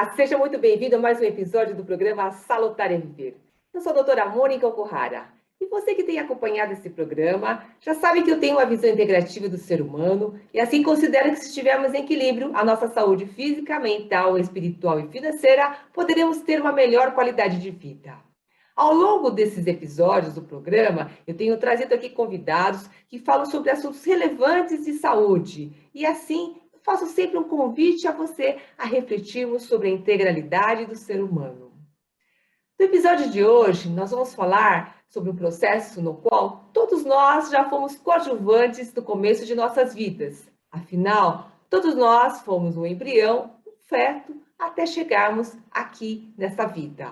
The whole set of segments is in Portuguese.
Olá, seja muito bem-vindo a mais um episódio do programa Salutar é Viver. Eu sou a doutora Mônica Okuhara. E você que tem acompanhado esse programa, já sabe que eu tenho uma visão integrativa do ser humano e assim considero que se estivermos em equilíbrio, a nossa saúde física, mental, espiritual e financeira, poderemos ter uma melhor qualidade de vida. Ao longo desses episódios do programa, eu tenho trazido aqui convidados que falam sobre assuntos relevantes de saúde e assim faço sempre um convite a você a refletirmos sobre a integralidade do ser humano. No episódio de hoje, nós vamos falar sobre um processo no qual todos nós já fomos coadjuvantes no começo de nossas vidas. Afinal, todos nós fomos um embrião, um feto, até chegarmos aqui nessa vida.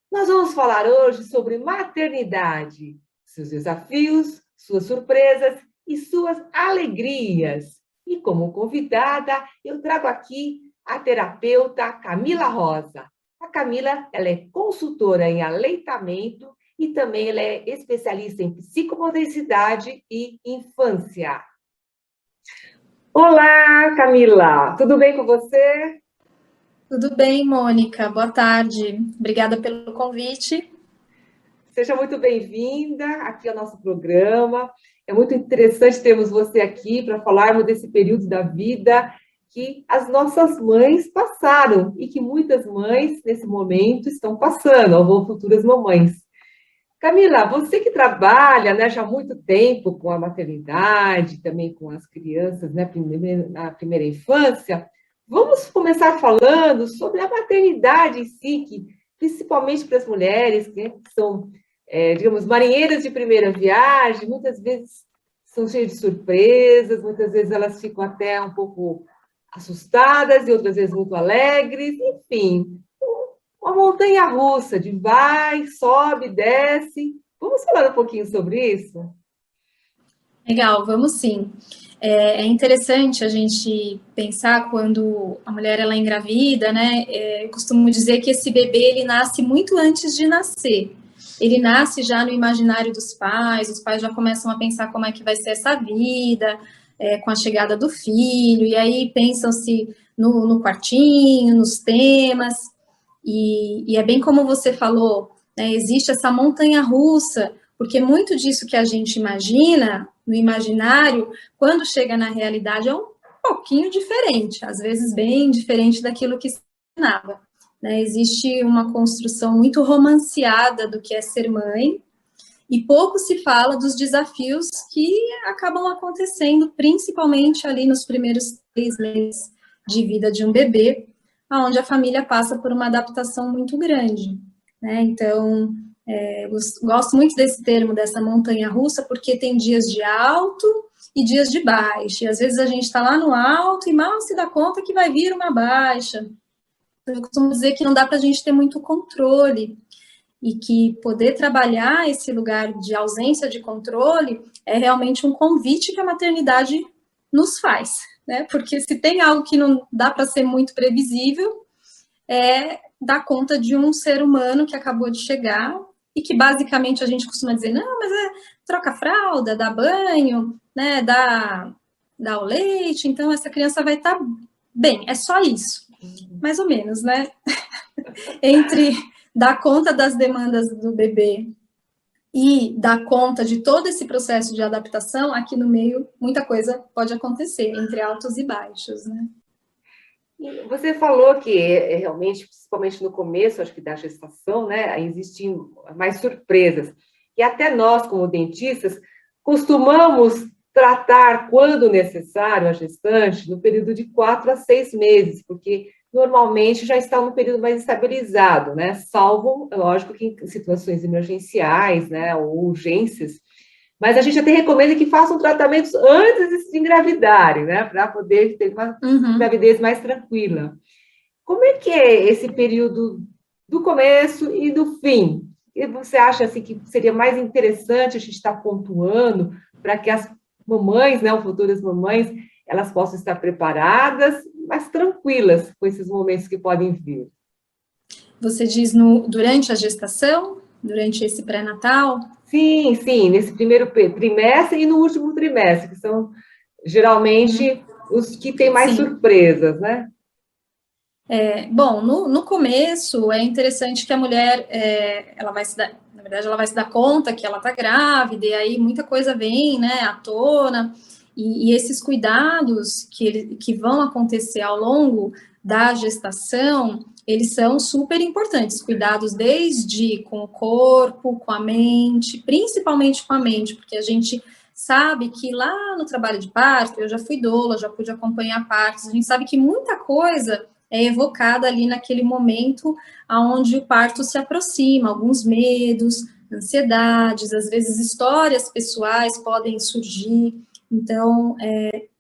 Nós vamos falar hoje sobre maternidade, seus desafios, suas surpresas e suas alegrias. E como convidada, eu trago aqui a terapeuta Camila Rosa. A Camila, ela é consultora em aleitamento e também ela é especialista em psicomotricidade e infância. Olá, Camila, tudo bem com você? Tudo bem, Mônica. Boa tarde. Obrigada pelo convite. Seja muito bem-vinda aqui ao nosso programa. É muito interessante termos você aqui para falarmos desse período da vida que as nossas mães passaram e que muitas mães, nesse momento, estão passando, ou futuras mamães. Camila, você que trabalha, né, já há muito tempo com a maternidade, também com as crianças, né, na primeira infância, vamos começar falando sobre a maternidade em si, que, principalmente para as mulheres, né, que são, digamos, marinheiras de primeira viagem, muitas vezes são cheias de surpresas, muitas vezes elas ficam até um pouco assustadas e outras vezes muito alegres, enfim, uma montanha-russa de vai, sobe, desce. Vamos falar um pouquinho sobre isso? Legal, vamos sim. É interessante a gente pensar quando a mulher ela engravida, né? Eu costumo dizer que esse bebê ele nasce muito antes de nascer. Ele nasce já no imaginário dos pais, os pais já começam a pensar como é que vai ser essa vida, com a chegada do filho, e aí pensam-se no quartinho, nos temas, e é bem como você falou, né, existe essa montanha-russa, porque muito disso que a gente imagina, no imaginário, quando chega na realidade é um pouquinho diferente, às vezes bem diferente daquilo que se imaginava. Né? Existe uma construção muito romanceada do que é ser mãe, e pouco se fala dos desafios que acabam acontecendo, principalmente ali nos primeiros 3 meses de vida de um bebê, onde a família passa por uma adaptação muito grande. Né? Então, eu gosto muito desse termo, dessa montanha-russa, porque tem dias de alto e dias de baixo. E às vezes a gente está lá no alto e mal se dá conta que vai vir uma baixa. Eu costumo dizer que não dá para a gente ter muito controle e que poder trabalhar esse lugar de ausência de controle é realmente um convite que a maternidade nos faz, né? Porque se tem algo que não dá para ser muito previsível, é dar conta de um ser humano que acabou de chegar e que basicamente a gente costuma dizer, não, mas troca fralda, dá banho, né, dá o leite, então essa criança vai estar bem, é só isso, mais ou menos, né? Entre dar conta das demandas do bebê e dar conta de todo esse processo de adaptação, aqui no meio muita coisa pode acontecer, entre altos e baixos, né? Você falou que realmente, principalmente no começo, acho que da gestação, né, existem mais surpresas. E até nós, como dentistas, costumamos tratar, quando necessário, a gestante no período de 4 a 6 meses, porque normalmente já está no período mais estabilizado, né? Salvo, lógico, que em situações emergenciais, né, ou urgências. Mas a gente até recomenda que façam tratamentos antes de engravidarem, né? Para poder ter uma gravidez mais tranquila. Como é que é esse período do começo e do fim? E você acha assim, que seria mais interessante a gente estar pontuando para que as mamães, né, futuras mamães, elas possam estar preparadas, mas tranquilas com esses momentos que podem vir? Você diz durante a gestação? Durante esse pré-natal? Sim, sim, nesse primeiro trimestre e no último trimestre, que são geralmente os que têm mais surpresas, né? Bom, no começo é interessante que a mulher, ela vai se dar, na verdade, ela vai se dar conta que ela está grávida, e aí muita coisa vem, né, à tona, e esses cuidados que vão acontecer ao longo da gestação, eles são super importantes, cuidados desde com o corpo, com a mente, principalmente com a mente, porque a gente sabe que lá no trabalho de parto, eu já fui doula, já pude acompanhar partos, a gente sabe que muita coisa é evocada ali naquele momento aonde o parto se aproxima, alguns medos, ansiedades, às vezes histórias pessoais podem surgir. Então,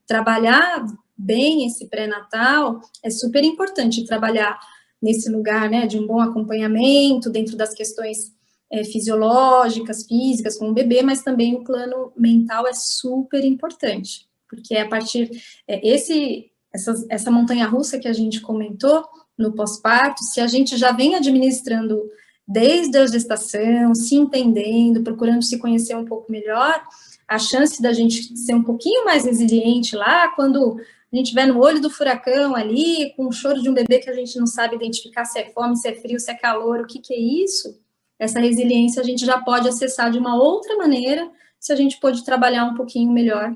trabalhar bem esse pré-natal é super importante, trabalhar nesse lugar, né, de um bom acompanhamento dentro das questões fisiológicas, físicas com o bebê, mas também o plano mental é super importante, porque é a partir essa montanha-russa que a gente comentou no pós-parto, se a gente já vem administrando desde a gestação, se entendendo, procurando se conhecer um pouco melhor, a chance da gente ser um pouquinho mais resiliente lá, quando a gente estiver no olho do furacão ali, com o choro de um bebê que a gente não sabe identificar se é fome, se é frio, se é calor, o que é isso, essa resiliência a gente já pode acessar de uma outra maneira, se a gente pode trabalhar um pouquinho melhor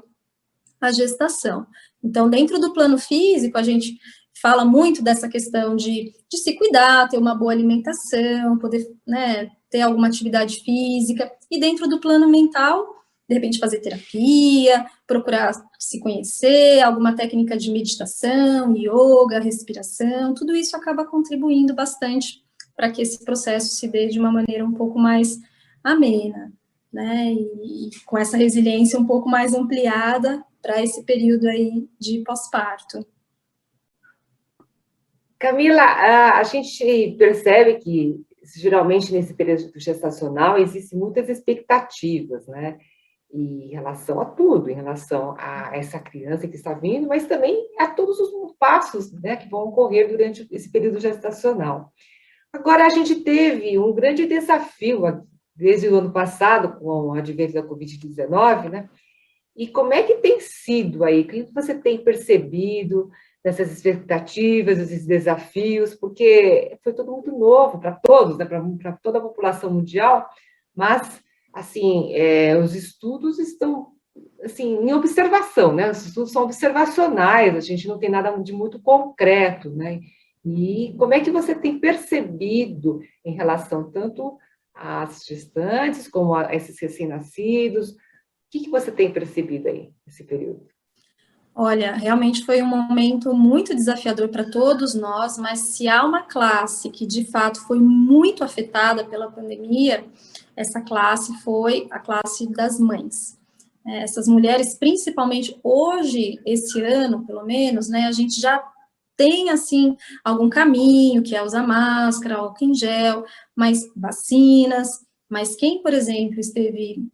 a gestação. Então, dentro do plano físico, a gente fala muito dessa questão de se cuidar, ter uma boa alimentação, poder, né, ter alguma atividade física, e dentro do plano mental, de repente fazer terapia, procurar se conhecer, alguma técnica de meditação, yoga, respiração, tudo isso acaba contribuindo bastante para que esse processo se dê de uma maneira um pouco mais amena, né, e com essa resiliência um pouco mais ampliada para esse período aí de pós-parto. Camila, a gente percebe que, geralmente, nesse período gestacional, existem muitas expectativas, né? Em relação a tudo, em relação a essa criança que está vindo, mas também a todos os passos, né, que vão ocorrer durante esse período gestacional. Agora, a gente teve um grande desafio desde o ano passado, com o advento da Covid-19, né? E como é que tem sido aí? O que você tem percebido dessas expectativas, esses desafios? Porque foi tudo muito novo para todos, né? Para toda a população mundial, mas, assim, os estudos estão, assim, em observação, né? Os estudos são observacionais, a gente não tem nada de muito concreto, né? E como é que você tem percebido em relação tanto às gestantes como a esses recém-nascidos? O que você tem percebido aí nesse período? Olha, realmente foi um momento muito desafiador para todos nós, mas se há uma classe que de fato foi muito afetada pela pandemia, essa classe foi a classe das mães. Essas mulheres, principalmente hoje, esse ano, pelo menos, né, a gente já tem, assim, algum caminho, que é usar máscara, álcool em gel, mas vacinas, mas quem, por exemplo, esteve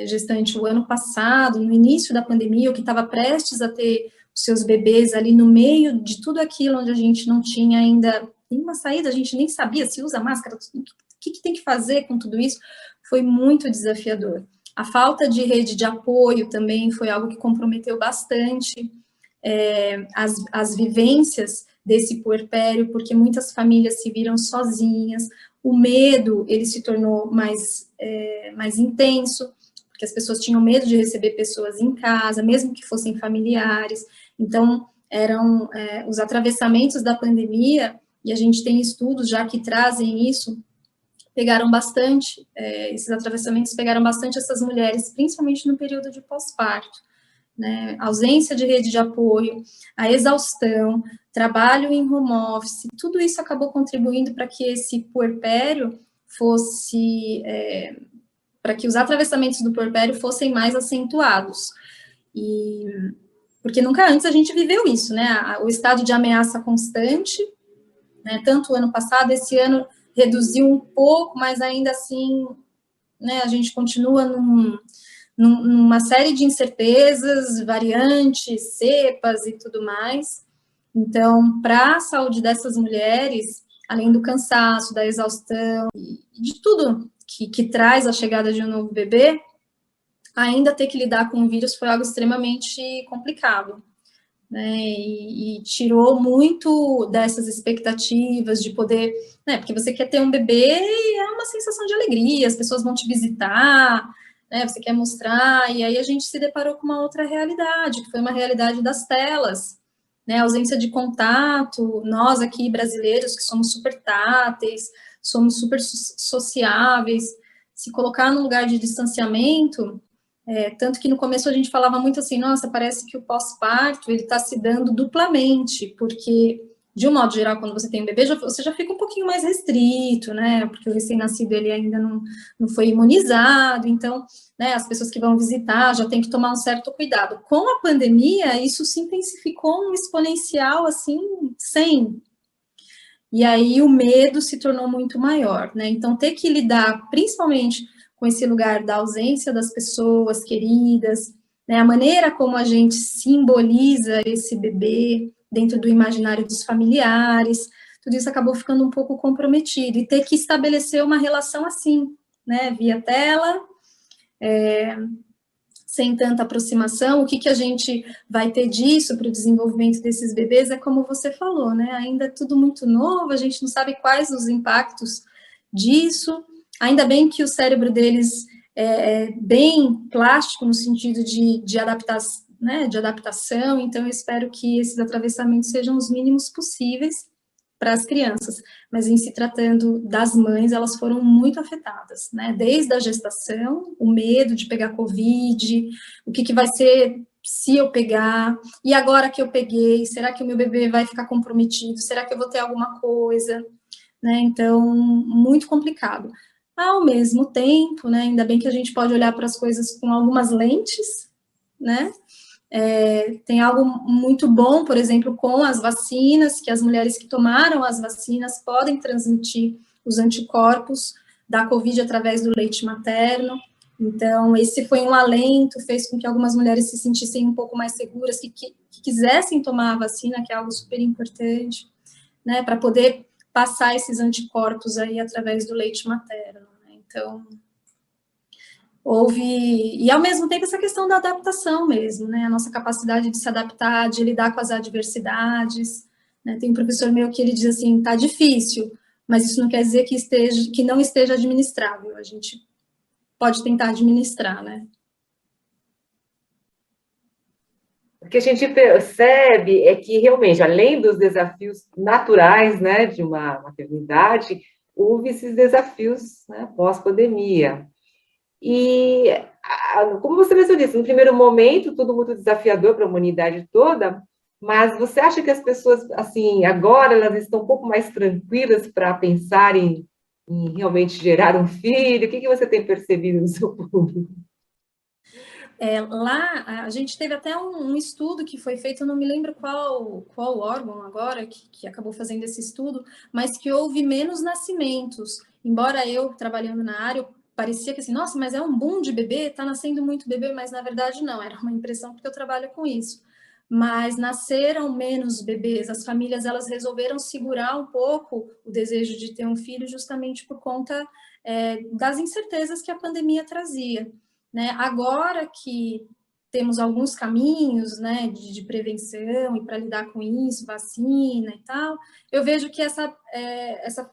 gestante o ano passado, no início da pandemia, ou que estava prestes a ter os seus bebês ali no meio de tudo aquilo onde a gente não tinha ainda nenhuma saída, a gente nem sabia se usa máscara, o que tem que fazer com tudo isso, foi muito desafiador. A falta de rede de apoio também foi algo que comprometeu bastante as vivências desse puerpério, porque muitas famílias se viram sozinhas, o medo, ele se tornou mais intenso, porque as pessoas tinham medo de receber pessoas em casa, mesmo que fossem familiares. Então, eram os atravessamentos da pandemia, e a gente tem estudos já que trazem isso, pegaram bastante, esses atravessamentos pegaram bastante essas mulheres, principalmente no período de pós-parto, né? A ausência de rede de apoio, a exaustão, trabalho em home office, tudo isso acabou contribuindo para que esse puerpério fosse para que os atravessamentos do puerpério fossem mais acentuados. E porque nunca antes a gente viveu isso, né? O estado de ameaça constante, né? Tanto o ano passado, esse ano reduziu um pouco, mas ainda assim, né? A gente continua numa série de incertezas, variantes, cepas e tudo mais. Então, para a saúde dessas mulheres, além do cansaço, da exaustão, de tudo que traz a chegada de um novo bebê, ainda ter que lidar com o vírus foi algo extremamente complicado. né, e tirou muito dessas expectativas de poder, né, porque você quer ter um bebê e é uma sensação de alegria, as pessoas vão te visitar, né, você quer mostrar, e aí a gente se deparou com uma outra realidade, que foi uma realidade das telas, né, a ausência de contato, nós aqui brasileiros que somos super táteis, somos super sociáveis, se colocar no lugar de distanciamento, tanto que no começo a gente falava muito assim, nossa, parece que o pós-parto ele está se dando duplamente, porque de um modo geral, quando você tem um bebê, você já fica um pouquinho mais restrito, né? Porque o recém-nascido ele ainda não foi imunizado, então, né, as pessoas que vão visitar já tem que tomar um certo cuidado. Com a pandemia, isso se intensificou um exponencial assim, 100. E aí o medo se tornou muito maior, né? Então, ter que lidar, principalmente com esse lugar da ausência das pessoas queridas, né? A maneira como a gente simboliza esse bebê dentro do imaginário dos familiares, tudo isso acabou ficando um pouco comprometido. E ter que estabelecer uma relação assim, né? Via tela, sem tanta aproximação, o que a gente vai ter disso para o desenvolvimento desses bebês é como você falou, né? Ainda é tudo muito novo, a gente não sabe quais os impactos disso. Ainda bem que o cérebro deles é bem plástico no sentido de adaptar, né, de adaptação, então eu espero que esses atravessamentos sejam os mínimos possíveis para as crianças, mas em se tratando das mães, elas foram muito afetadas, né? Desde a gestação, o medo de pegar Covid, o que vai ser se eu pegar, e agora que eu peguei, será que o meu bebê vai ficar comprometido? Será que eu vou ter alguma coisa? Né? Então, muito complicado. Ao mesmo tempo, né, ainda bem que a gente pode olhar para as coisas com algumas lentes, né? Tem algo muito bom, por exemplo, com as vacinas, que as mulheres que tomaram as vacinas podem transmitir os anticorpos da Covid através do leite materno. Então, esse foi um alento, fez com que algumas mulheres se sentissem um pouco mais seguras, que quisessem tomar a vacina, que é algo super importante, né, para poder passar esses anticorpos aí através do leite materno. Né? Então, houve, e ao mesmo tempo essa questão da adaptação mesmo, né, a nossa capacidade de se adaptar, de lidar com as adversidades, né, tem um professor meu que ele diz assim, tá difícil, mas isso não quer dizer que não esteja administrável, a gente pode tentar administrar, né. O que a gente percebe é que, realmente, além dos desafios naturais, né, de uma maternidade, houve esses desafios, né, pós-pandemia. E, como você mesmo disse, no primeiro momento, tudo muito desafiador para a humanidade toda, mas você acha que as pessoas, assim, agora elas estão um pouco mais tranquilas para pensar em realmente gerar um filho? O que você tem percebido no seu público? Lá, a gente teve até um estudo que foi feito, eu não me lembro qual órgão agora, que acabou fazendo esse estudo, mas que houve menos nascimentos. Embora eu, trabalhando na área, parecia que assim, nossa, mas é um boom de bebê, tá nascendo muito bebê, mas na verdade não, era uma impressão porque eu trabalho com isso. Mas nasceram menos bebês, as famílias elas resolveram segurar um pouco o desejo de ter um filho justamente por conta das incertezas que a pandemia trazia. Né? Agora que temos alguns caminhos, né, de prevenção e para lidar com isso, vacina e tal, eu vejo que essa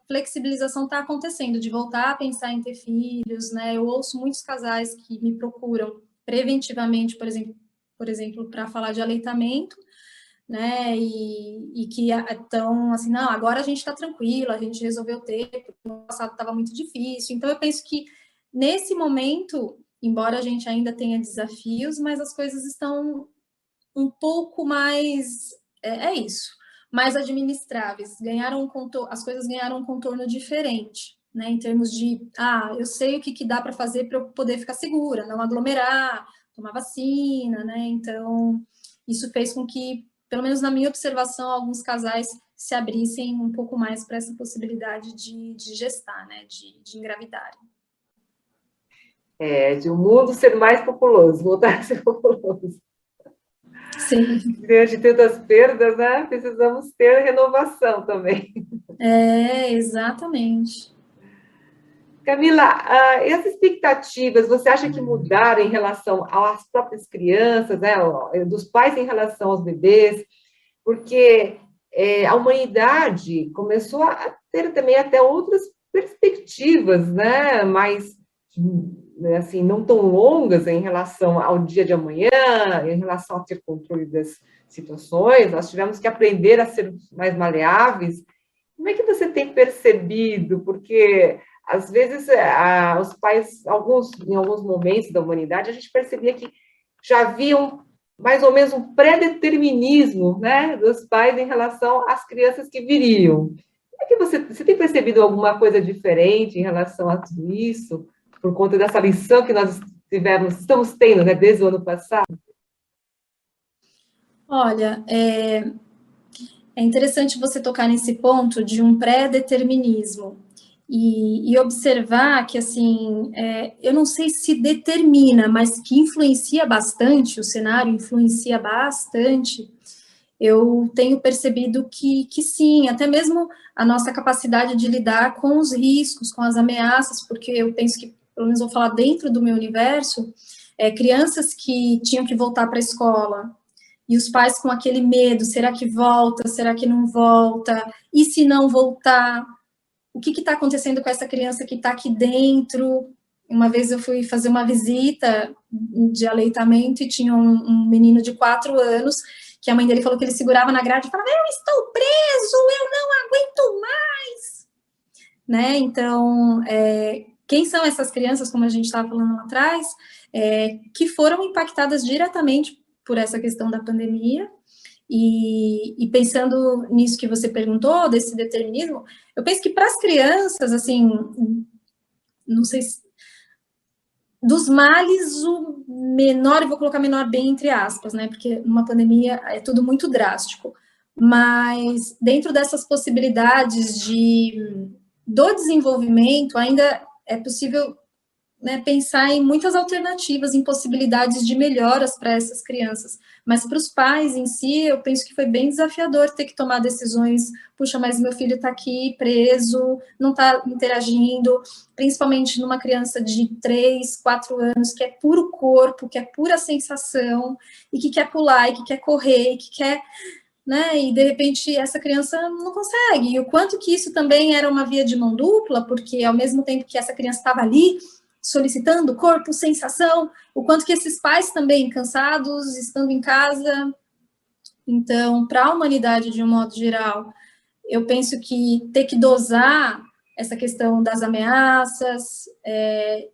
flexibilização está acontecendo, de voltar a pensar em ter filhos, né? Eu ouço muitos casais que me procuram preventivamente, por exemplo, para falar de aleitamento, né? E que estão assim, não, agora a gente está tranquilo, a gente resolveu ter, porque no passado estava muito difícil. Então eu penso que nesse momento, embora a gente ainda tenha desafios, mas as coisas estão um pouco mais, isso, mais administráveis, as coisas ganharam um contorno diferente, né, em termos de, eu sei o que dá para fazer para eu poder ficar segura, não aglomerar, tomar vacina, né, então isso fez com que, pelo menos na minha observação, alguns casais se abrissem um pouco mais para essa possibilidade de gestar, né, de engravidarem. De o mundo ser mais populoso, voltar a ser populoso. Sim. Diante de tantas perdas, né? Precisamos ter renovação também. Exatamente. Camila, e as expectativas, você acha que mudaram em relação às próprias crianças, né, dos pais em relação aos bebês? Porque a humanidade começou a ter também até outras perspectivas, né, mais, assim, não tão longas em relação ao dia de amanhã, em relação a ter controle das situações. Nós tivemos que aprender a ser mais maleáveis. Como é que você tem percebido? Porque, às vezes, os pais, em alguns momentos da humanidade, a gente percebia que já havia mais ou menos um pré-determinismo, né, dos pais em relação às crianças que viriam. Como é que você tem percebido alguma coisa diferente em relação a tudo isso, por conta dessa lição que nós estamos tendo, né, desde o ano passado? Olha, é interessante você tocar nesse ponto de um pré-determinismo e observar que, assim, eu não sei se determina, mas que influencia bastante, o cenário influencia bastante. Eu tenho percebido que sim, até mesmo a nossa capacidade de lidar com os riscos, com as ameaças, porque eu penso que, pelo menos vou falar dentro do meu universo, crianças que tinham que voltar para a escola, e os pais com aquele medo, será que volta, será que não volta? E se não voltar, o que está acontecendo com essa criança que está aqui dentro? Uma vez eu fui fazer uma visita de aleitamento e tinha um menino de 4 anos que a mãe dele falou que ele segurava na grade e falava, eu estou preso, eu não aguento mais. Né? Então, quem são essas crianças, como a gente estava falando lá atrás, que foram impactadas diretamente por essa questão da pandemia, e pensando nisso que você perguntou, desse determinismo, eu penso que para as crianças, assim, não sei se, dos males, o menor, eu vou colocar menor bem entre aspas, né, porque numa pandemia é tudo muito drástico, mas dentro dessas possibilidades do desenvolvimento, ainda é possível, né, pensar em muitas alternativas, em possibilidades de melhoras para essas crianças. Mas para os pais em si, eu penso que foi bem desafiador ter que tomar decisões. Puxa, mas meu filho está aqui preso, não está interagindo, principalmente numa criança de 3, 4 anos, que é puro corpo, que é pura sensação, e que quer pular, e que quer correr, e que quer... Né? E de repente essa criança não consegue. E o quanto que isso também era uma via de mão dupla, porque ao mesmo tempo que essa criança estava ali solicitando corpo, sensação, o quanto que esses pais também cansados, estando em casa. Então, para a humanidade de um modo geral, eu penso que ter que dosar essa questão das ameaças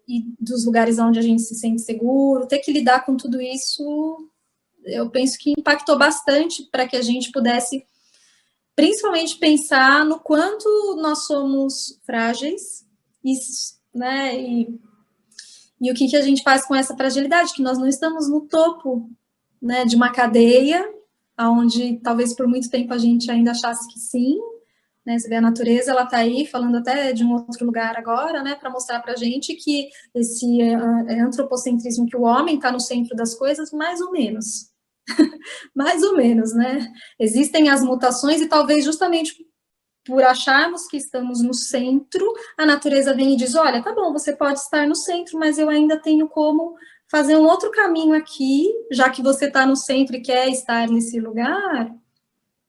e dos lugares onde a gente se sente seguro, ter que lidar com tudo isso, eu penso que impactou bastante para que a gente pudesse, principalmente, pensar no quanto nós somos frágeis, né, e o que a gente faz com essa fragilidade, que nós não estamos no topo, né, de uma cadeia, onde talvez por muito tempo a gente ainda achasse que sim, né, você vê a natureza, ela está aí falando até de um outro lugar agora, né, para mostrar para a gente que esse antropocentrismo, que o homem está no centro das coisas, mais ou menos, mais ou menos, né, existem as mutações e talvez justamente por acharmos que estamos no centro, a natureza vem e diz, olha, tá bom, você pode estar no centro, mas eu ainda tenho como fazer um outro caminho aqui, já que você está no centro e quer estar nesse lugar,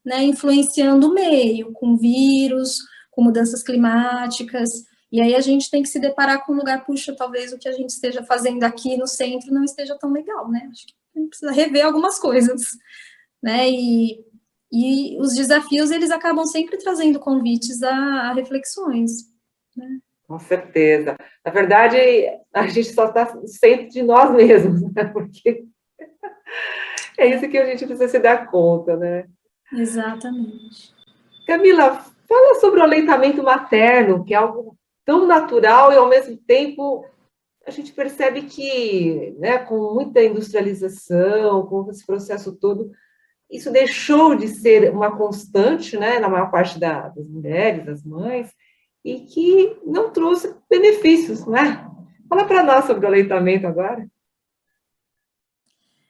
né, influenciando o meio, com vírus, com mudanças climáticas, e aí a gente tem que se deparar com um lugar, puxa, talvez o que a gente esteja fazendo aqui no centro não esteja tão legal, né, acho que a gente precisa rever algumas coisas, né, e os desafios, eles acabam sempre trazendo convites a reflexões, né? Com certeza. Na verdade, a gente só está sempre de nós mesmos, né? Porque é isso que a gente precisa se dar conta, né? Exatamente. Camila, fala sobre o aleitamento materno, que é algo tão natural e, ao mesmo tempo, a gente percebe que, né, com muita industrialização, com esse processo todo, isso deixou de ser uma constante, né, na maior parte das mulheres, das mães, e que não trouxe benefícios, né? Fala para nós sobre o aleitamento agora.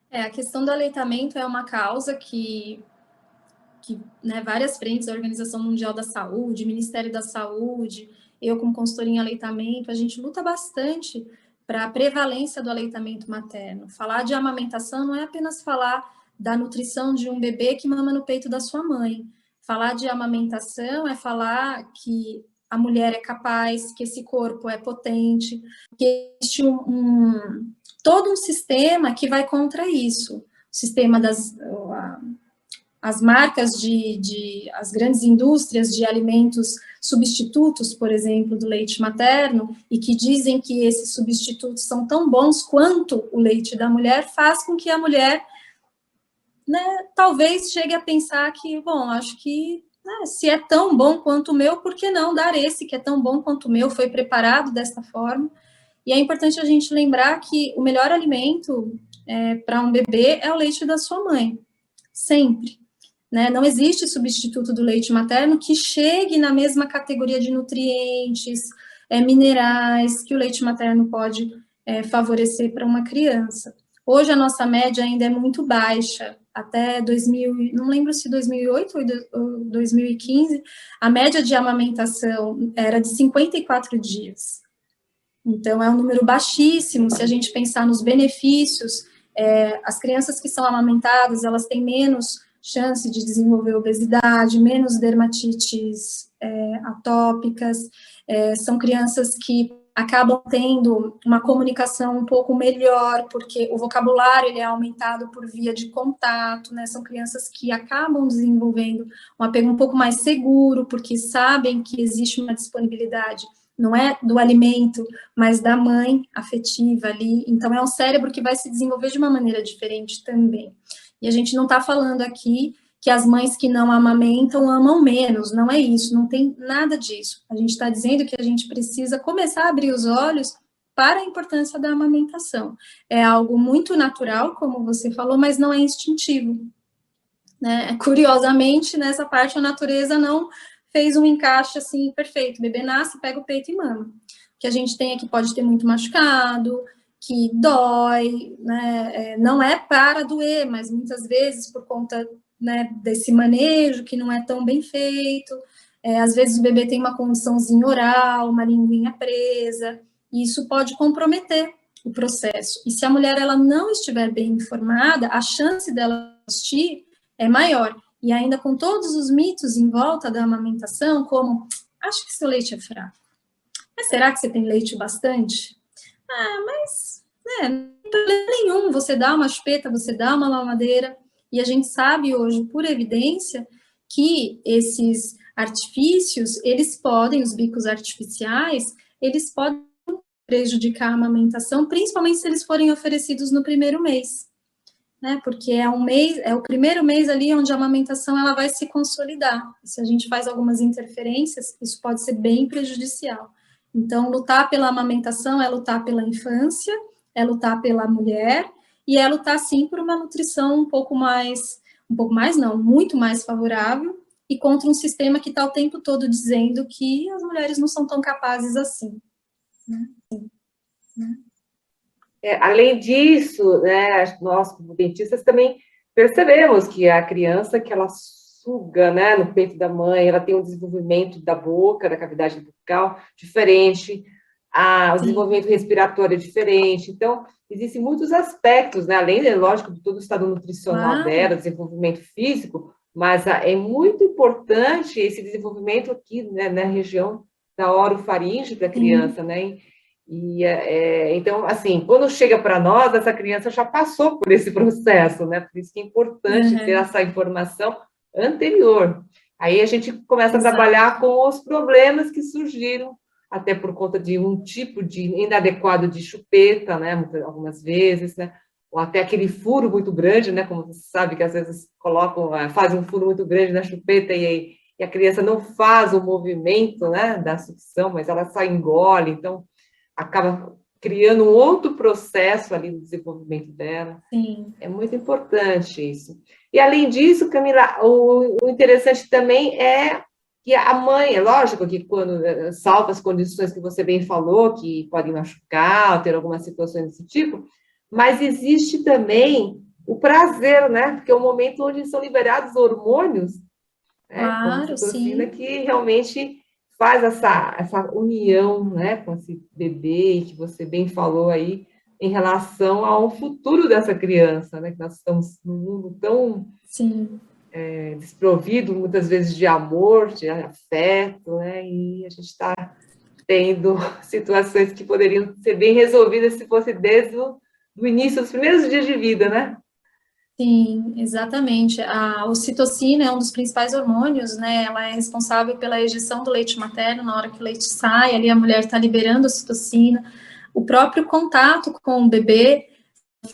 A questão do aleitamento é uma causa que né, várias frentes, a Organização Mundial da Saúde, Ministério da Saúde eu como consultora em aleitamento, a gente luta bastante para a prevalência do aleitamento materno. Falar de amamentação não é apenas falar da nutrição de um bebê que mama no peito da sua mãe. Falar de amamentação é falar que a mulher é capaz, que esse corpo é potente, que existe todo um sistema que vai contra isso. O sistema as marcas as grandes indústrias de alimentos substitutos, por exemplo, do leite materno, e que dizem que esses substitutos são tão bons quanto o leite da mulher, faz com que a mulher, né, talvez chegue a pensar que, bom, acho que se é tão bom quanto o meu, por que não dar esse que é tão bom quanto o meu, foi preparado desta forma? E é importante a gente lembrar que o melhor alimento para um bebê é o leite da sua mãe, sempre. Né? Não existe substituto do leite materno que chegue na mesma categoria de nutrientes, minerais, que o leite materno pode favorecer para uma criança. Hoje a nossa média ainda é muito baixa, até 2000, não lembro se 2008 ou 2015, a média de amamentação era de 54 dias. Então, é um número baixíssimo, se a gente pensar nos benefícios, as crianças que são amamentadas, elas têm menos chance de desenvolver obesidade, menos dermatites atópicas, são crianças que acabam tendo uma comunicação um pouco melhor, porque o vocabulário ele é aumentado por via de contato, né? São crianças que acabam desenvolvendo um apego um pouco mais seguro, porque sabem que existe uma disponibilidade, não é do alimento, mas da mãe afetiva ali. Então, é um cérebro que vai se desenvolver de uma maneira diferente também. E a gente não está falando aqui que as mães que não amamentam amam menos, não é isso, não tem nada disso. A gente está dizendo que a gente precisa começar a abrir os olhos para a importância da amamentação. É algo muito natural, como você falou, mas não é instintivo. Né? Curiosamente, nessa parte, a natureza não fez um encaixe assim perfeito. O bebê nasce, pega o peito e mama. O que a gente tem aqui pode ter muito machucado, que dói, né? Não é para doer, mas muitas vezes por conta, né, desse manejo que não é tão bem feito, às vezes o bebê tem uma condiçãozinha oral, uma linguinha presa, e isso pode comprometer o processo. E se a mulher ela não estiver bem informada, a chance dela assistir é maior. E ainda com todos os mitos em volta da amamentação, como, acho que seu leite é fraco. Mas será que você tem leite bastante? Mas, não tem problema nenhum, você dá uma chupeta, você dá uma mamadeira, e a gente sabe hoje, por evidência, que esses artifícios, eles podem, os bicos artificiais, eles podem prejudicar a amamentação, principalmente se eles forem oferecidos no primeiro mês, né? Porque é o primeiro mês ali onde a amamentação ela vai se consolidar. Se a gente faz algumas interferências, isso pode ser bem prejudicial. Então, lutar pela amamentação é lutar pela infância, é lutar pela mulher, e é lutar, sim, por uma nutrição muito mais favorável, e contra um sistema que está o tempo todo dizendo que as mulheres não são tão capazes assim. Além disso, né, nós, como dentistas, também percebemos que a criança que ela suga, né, no peito da mãe, ela tem um desenvolvimento da boca, da cavidade bucal diferente, o desenvolvimento respiratório é diferente. Então, existem muitos aspectos, né, além, lógico, de todo o estado nutricional dela, desenvolvimento físico, mas é muito importante esse desenvolvimento aqui, né, na região da orofaringe para a criança, né? E, então, assim, quando chega para nós, essa criança já passou por esse processo, né? Por isso que é importante ter essa informação anterior. Aí a gente começa a trabalhar com os problemas que surgiram, até por conta de um tipo de inadequado de chupeta, né? Algumas vezes, né? Ou até aquele furo muito grande, né? Como você sabe que às vezes fazem um furo muito grande na chupeta e a criança não faz o movimento, né, da sucção, mas ela só engole, então acaba criando um outro processo ali no desenvolvimento dela. Sim. É muito importante isso. E, além disso, Camila, o interessante também é que a mãe, é lógico que quando, salvo as condições que você bem falou, que podem machucar, ou ter algumas situações desse tipo, mas existe também o prazer, né? Porque é o momento onde são liberados hormônios, né, como a ocitocina, que realmente faz essa união, né, com esse bebê que você bem falou aí, em relação ao futuro dessa criança, né, que nós estamos num mundo tão Sim. Desprovido, muitas vezes, de amor, de afeto, né, e a gente está tendo situações que poderiam ser bem resolvidas se fosse desde o do início dos primeiros dias de vida, né? Sim, exatamente. A ocitocina é um dos principais hormônios, né? Ela é responsável pela ejeção do leite materno, na hora que o leite sai, ali a mulher está liberando a ocitocina. O próprio contato com o bebê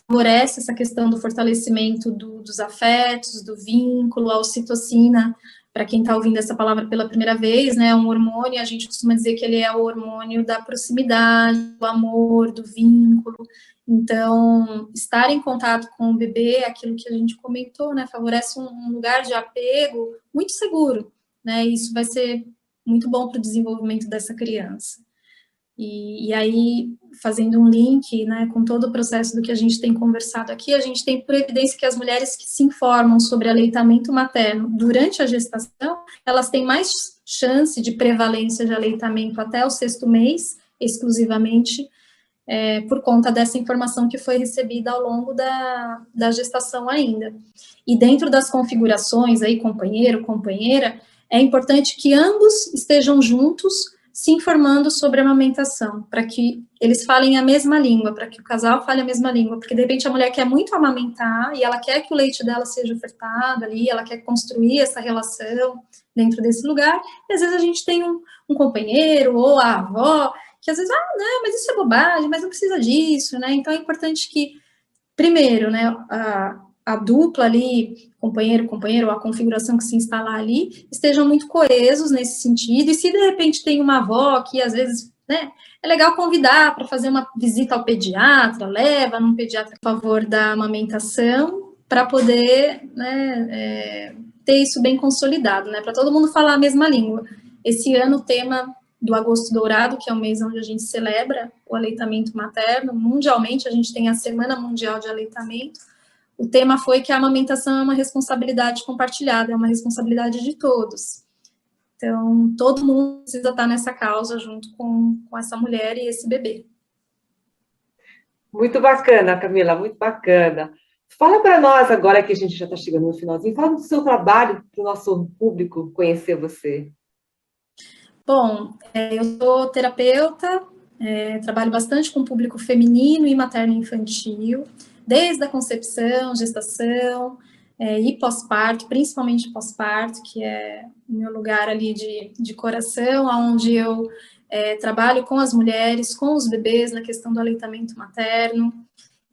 favorece essa questão do fortalecimento dos afetos, do vínculo, a ocitocina. Para quem está ouvindo essa palavra pela primeira vez, né, é um hormônio, a gente costuma dizer que ele é o hormônio da proximidade, do amor, do vínculo. Então, estar em contato com o bebê, aquilo que a gente comentou, né, favorece um lugar de apego muito seguro, né, e isso vai ser muito bom para o desenvolvimento dessa criança. E aí, fazendo um link, né, com todo o processo do que a gente tem conversado aqui, a gente tem por evidência que as mulheres que se informam sobre aleitamento materno durante a gestação, elas têm mais chance de prevalência de aleitamento até o 6º mês, exclusivamente, por conta dessa informação que foi recebida ao longo da gestação ainda. E dentro das configurações aí, companheiro, companheira, é importante que ambos estejam juntos, se informando sobre a amamentação, para que eles falem a mesma língua, para que o casal fale a mesma língua, porque de repente a mulher quer muito amamentar e ela quer que o leite dela seja ofertado ali, ela quer construir essa relação dentro desse lugar, e às vezes a gente tem um companheiro ou a avó que às vezes, não, mas isso é bobagem, mas não precisa disso, né? Então é importante que, primeiro, né, a dupla ali, companheiro, ou a configuração que se instalar ali, estejam muito coesos nesse sentido, e se de repente tem uma avó que às vezes, né, é legal convidar para fazer uma visita ao pediatra, leva num pediatra a favor da amamentação, para poder, né, ter isso bem consolidado, né, para todo mundo falar a mesma língua. Esse ano o tema do Agosto Dourado, que é o mês onde a gente celebra o aleitamento materno, mundialmente a gente tem a Semana Mundial de Aleitamento. O tema foi que a amamentação é uma responsabilidade compartilhada, é uma responsabilidade de todos. Então, todo mundo precisa estar nessa causa junto com essa mulher e esse bebê. Muito bacana, Camila, muito bacana. Fala para nós, agora que a gente já está chegando no finalzinho, fala do seu trabalho para o nosso público conhecer você. Bom, eu sou terapeuta, trabalho bastante com o público feminino e materno-infantil, desde a concepção, gestação e pós-parto, principalmente pós-parto, que é o meu lugar ali de coração, onde eu trabalho com as mulheres, com os bebês na questão do aleitamento materno.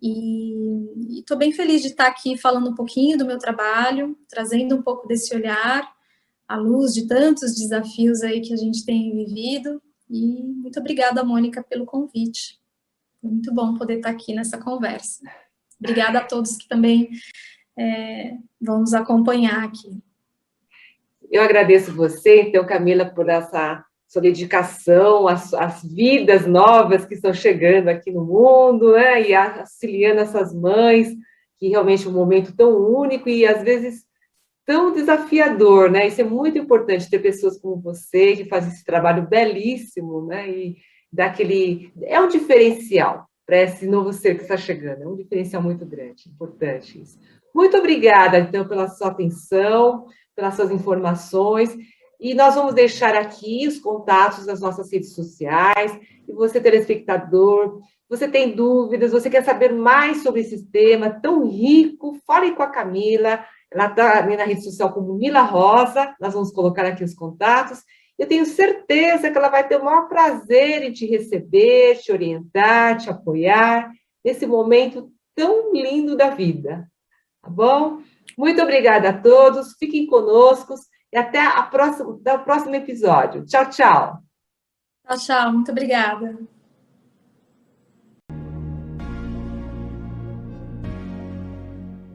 E estou bem feliz de estar aqui falando um pouquinho do meu trabalho, trazendo um pouco desse olhar à luz de tantos desafios aí que a gente tem vivido. E muito obrigada, Mônica, pelo convite. Foi muito bom poder estar aqui nessa conversa. Obrigada a todos que também vão nos acompanhar aqui. Eu agradeço você, então, Camila, por essa sua dedicação às vidas novas que estão chegando aqui no mundo, né? E auxiliando essas mães, que realmente é um momento tão único e, às vezes, tão desafiador, né? Isso é muito importante, ter pessoas como você, que fazem esse trabalho belíssimo, né? E dá aquele... É um diferencial para esse novo ser que está chegando, é um diferencial muito grande, importante isso. Muito obrigada, então, pela sua atenção, pelas suas informações, e nós vamos deixar aqui os contatos das nossas redes sociais, e você, telespectador, você tem dúvidas, você quer saber mais sobre esse tema tão rico, fale com a Camila. Ela está ali na rede social como Mila Rosa, nós vamos colocar aqui os contatos. Eu tenho certeza que ela vai ter o maior prazer em te receber, te orientar, te apoiar, nesse momento tão lindo da vida. Tá bom? Muito obrigada a todos, fiquem conosco e até o próximo episódio. Tchau, tchau. Tchau, tchau, muito obrigada.